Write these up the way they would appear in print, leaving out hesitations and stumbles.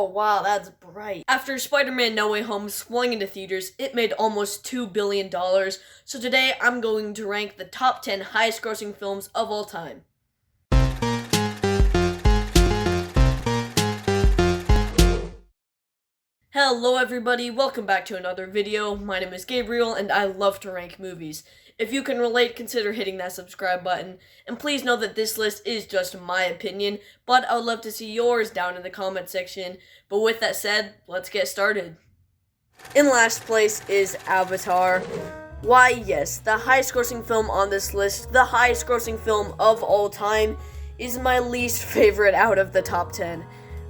Oh wow, that's bright. After Spider-Man No Way Home swung into theaters, it made almost $2 billion. So today I'm going to rank the top 10 highest grossing films of all time. Hello everybody, welcome back to another video. My name is Gabriel and I love to rank movies. If you can relate, consider hitting that subscribe button. And please know that this list is just my opinion, but I would love to see yours down in the comment section. But with that said, let's get started. In last place is Avatar. Why, yes, the highest grossing film on this list, the highest grossing film of all time, is my least favorite out of the top 10.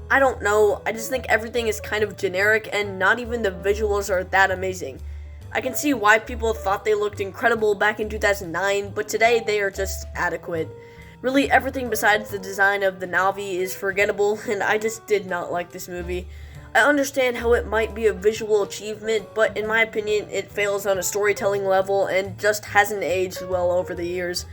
I don't know, I just think everything is kind of generic and not even the visuals are that amazing. I can see why people thought they looked incredible back in 2009, but today they are just adequate. Really, everything besides the design of the Na'vi is forgettable, and I just did not like this movie. I understand how it might be a visual achievement, but in my opinion, it fails on a storytelling level and just hasn't aged well over the years.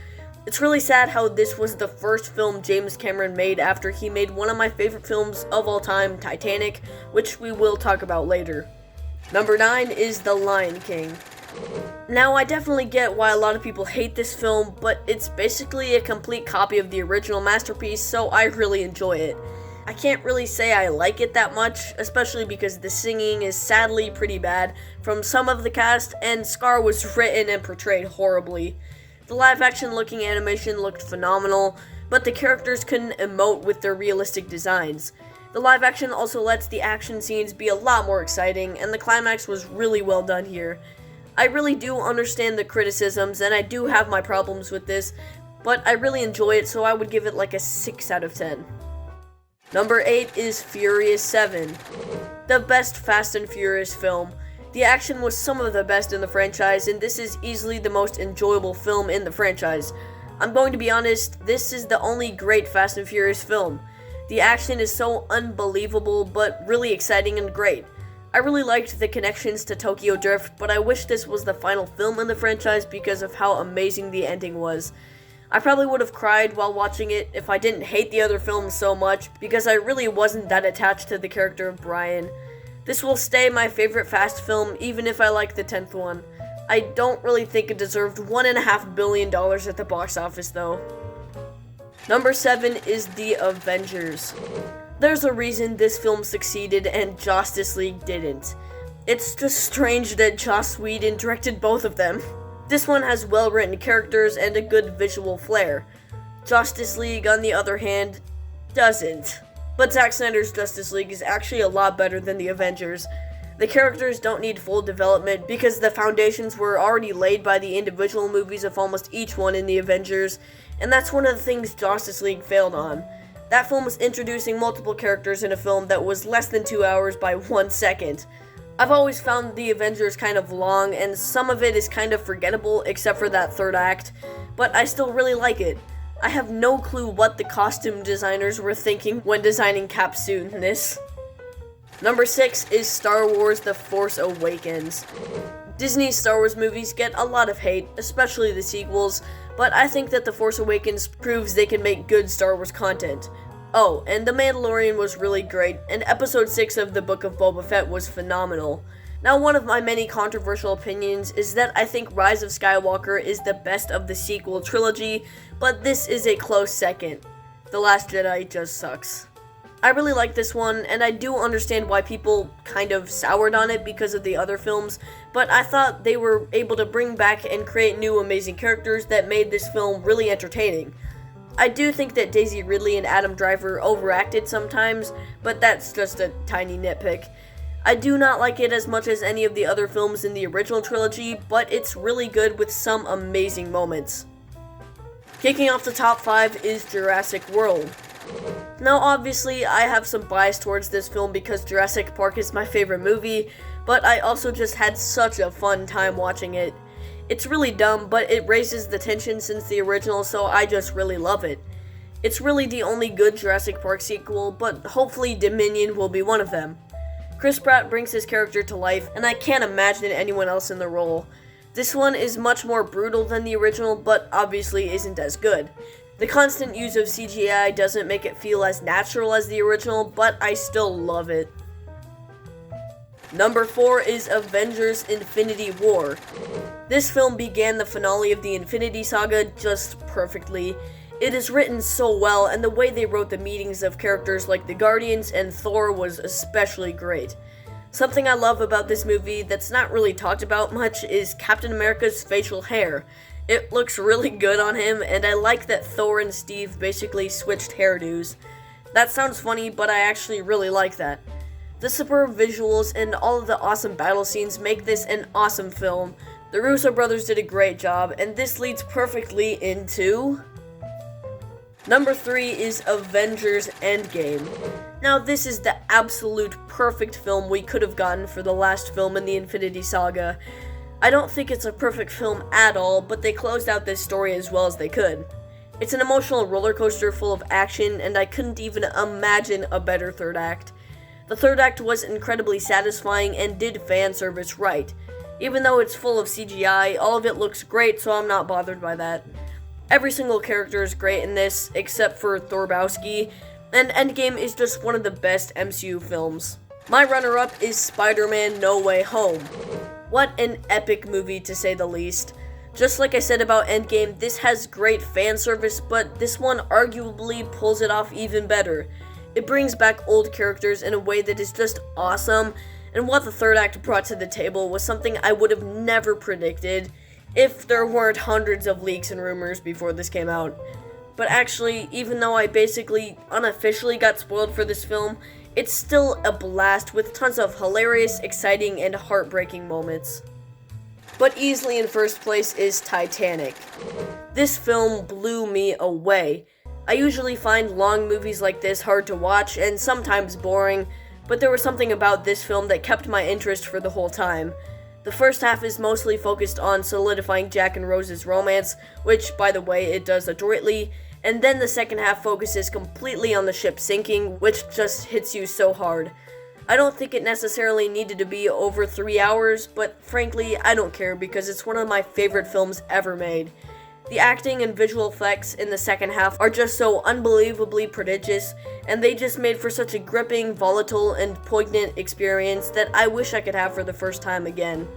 It's really sad how this was the first film James Cameron made after he made one of my favorite films of all time, Titanic, which we will talk about later. Number 9 is The Lion King. Now, I definitely get why a lot of people hate this film, but it's basically a complete copy of the original masterpiece, so I really enjoy it. I can't really say I like it that much, especially because the singing is sadly pretty bad from some of the cast, and Scar was written and portrayed horribly. The live-action looking animation looked phenomenal, but the characters couldn't emote with their realistic designs. The live-action also lets the action scenes be a lot more exciting, and the climax was really well done here. I really do understand the criticisms, and I do have my problems with this, but I really enjoy it, so I would give it like a 6 out of 10. Number 8 is Furious 7, the best Fast and Furious film. The action was some of the best in the franchise, and this is easily the most enjoyable film in the franchise. I'm going to be honest, this is the only great Fast and Furious film. The action is so unbelievable, but really exciting and great. I really liked the connections to Tokyo Drift, but I wish this was the final film in the franchise because of how amazing the ending was. I probably would have cried while watching it if I didn't hate the other films so much, because I really wasn't that attached to the character of Brian. This will stay my favorite Fast film, even if I like the 10th one. I don't really think it deserved $1.5 billion at the box office, though. Number 7 is The Avengers. There's a reason this film succeeded and Justice League didn't. It's just strange that Joss Whedon directed both of them. This one has well-written characters and a good visual flair. Justice League, on the other hand, doesn't. But Zack Snyder's Justice League is actually a lot better than the Avengers. The characters don't need full development because the foundations were already laid by the individual movies of almost each one in the Avengers, and that's one of the things Justice League failed on. That film was introducing multiple characters in a film that was less than 2 hours by 1 second. I've always found the Avengers kind of long, and some of it is kind of forgettable except for that third act, but I still really like it. I have no clue what the costume designers were thinking when designing Cap's suit in this. Number 6 is Star Wars: The Force Awakens. Disney's Star Wars movies get a lot of hate, especially the sequels, but I think that The Force Awakens proves they can make good Star Wars content. Oh, and The Mandalorian was really great, and Episode 6 of The Book of Boba Fett was phenomenal. Now, one of my many controversial opinions is that I think Rise of Skywalker is the best of the sequel trilogy, but this is a close second. The Last Jedi just sucks. I really like this one, and I do understand why people kind of soured on it because of the other films, but I thought they were able to bring back and create new amazing characters that made this film really entertaining. I do think that Daisy Ridley and Adam Driver overacted sometimes, but that's just a tiny nitpick. I do not like it as much as any of the other films in the original trilogy, but it's really good with some amazing moments. Kicking off the top 5 is Jurassic World. Now, obviously, I have some bias towards this film because Jurassic Park is my favorite movie, but I also just had such a fun time watching it. It's really dumb, but it raises the tension since the original, so I just really love it. It's really the only good Jurassic Park sequel, but hopefully Dominion will be one of them. Chris Pratt brings his character to life, and I can't imagine anyone else in the role. This one is much more brutal than the original, but obviously isn't as good. The constant use of CGI doesn't make it feel as natural as the original, but I still love it. Number 4 is Avengers Infinity War. This film began the finale of the Infinity Saga just perfectly. It is written so well, and the way they wrote the meetings of characters like the Guardians and Thor was especially great. Something I love about this movie that's not really talked about much is Captain America's facial hair. It looks really good on him, and I like that Thor and Steve basically switched hairdos. That sounds funny, but I actually really like that. The superb visuals and all of the awesome battle scenes make this an awesome film. The Russo brothers did a great job, and this leads perfectly into... Number 3 is Avengers Endgame. Now, this is the absolute perfect film we could have gotten for the last film in the Infinity Saga. I don't think it's a perfect film at all, but they closed out this story as well as they could. It's an emotional roller coaster full of action, and I couldn't even imagine a better third act. The third act was incredibly satisfying and did fan service right. Even though it's full of CGI, all of it looks great, so I'm not bothered by that. Every single character is great in this, except for Thorbowski, and Endgame is just one of the best MCU films. My runner-up is Spider-Man No Way Home. What an epic movie, to say the least. Just like I said about Endgame, this has great fan service, but this one arguably pulls it off even better. It brings back old characters in a way that is just awesome, and what the third act brought to the table was something I would have never predicted if there weren't hundreds of leaks and rumors before this came out. But actually, even though I basically unofficially got spoiled for this film, it's still a blast with tons of hilarious, exciting, and heartbreaking moments. But easily in first place is Titanic. This film blew me away. I usually find long movies like this hard to watch and sometimes boring, but there was something about this film that kept my interest for the whole time. The first half is mostly focused on solidifying Jack and Rose's romance, which, by the way, it does adroitly, and then the second half focuses completely on the ship sinking, which just hits you so hard. I don't think it necessarily needed to be over 3 hours, but frankly, I don't care because it's one of my favorite films ever made. The acting and visual effects in the second half are just so unbelievably prodigious, and they just made for such a gripping, volatile, and poignant experience that I wish I could have for the first time again.